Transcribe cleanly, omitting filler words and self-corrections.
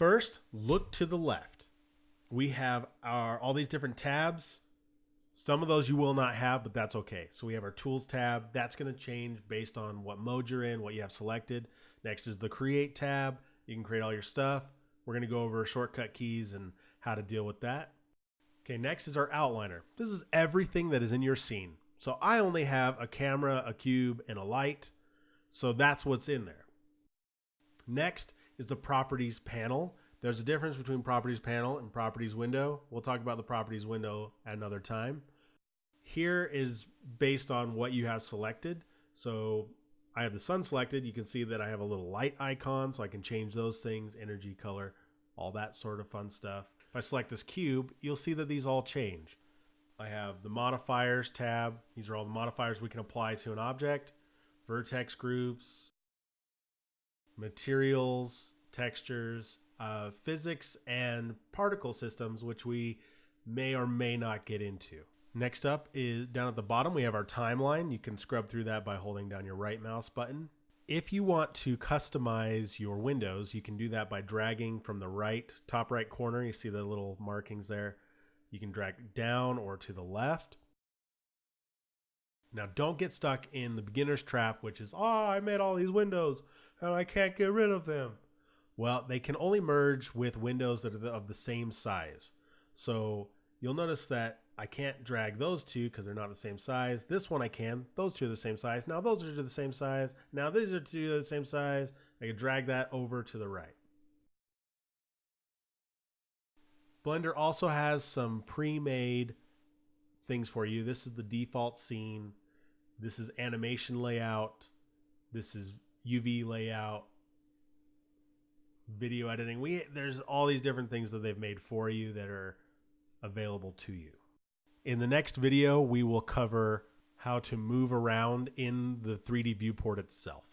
first, look to the left. We have all these different tabs. Some of those you will not have, but that's okay. So we have our tools tab. That's going to change based on what mode you're in, what you have selected. Next is the create tab. You can create all your stuff. We're going to go over shortcut keys and how to deal with that. Okay, next is our outliner. This is everything that is in your scene. So I only have a camera, a cube, and a light. So that's what's in there. Next is the properties panel. There's a difference between properties panel and properties window. We'll talk about the properties window at another time. Here is based on what you have selected. So I have the sun selected. You can see that I have a little light icon, so I can change those things, energy, color, all that sort of fun stuff. If I select this cube, you'll see that these all change. I have the modifiers tab. These are all the modifiers we can apply to an object. Vertex groups, materials, textures, physics, and particle systems, which we may or may not get into. Next up is down at the bottom, we have our timeline. You can scrub through that by holding down your right mouse button. If you want to customize your windows, you can do that by dragging from the top right corner. You see the little markings there. You can drag down or to the left. Now don't get stuck in the beginner's trap, which is, oh, I made all these windows and I can't get rid of them. Well, they can only merge with windows that are of the same size. So you'll notice that I can't drag those two because they're not the same size. This one I can. Those two are the same size. Now those are the same size. Now these are two the same size. I can drag that over to the right. Blender also has some pre-made things for you. This is the default scene. This is animation layout. This is UV layout. Video editing. There's all these different things that they've made for you that are available to you. In the next video, we will cover how to move around in the 3D viewport itself.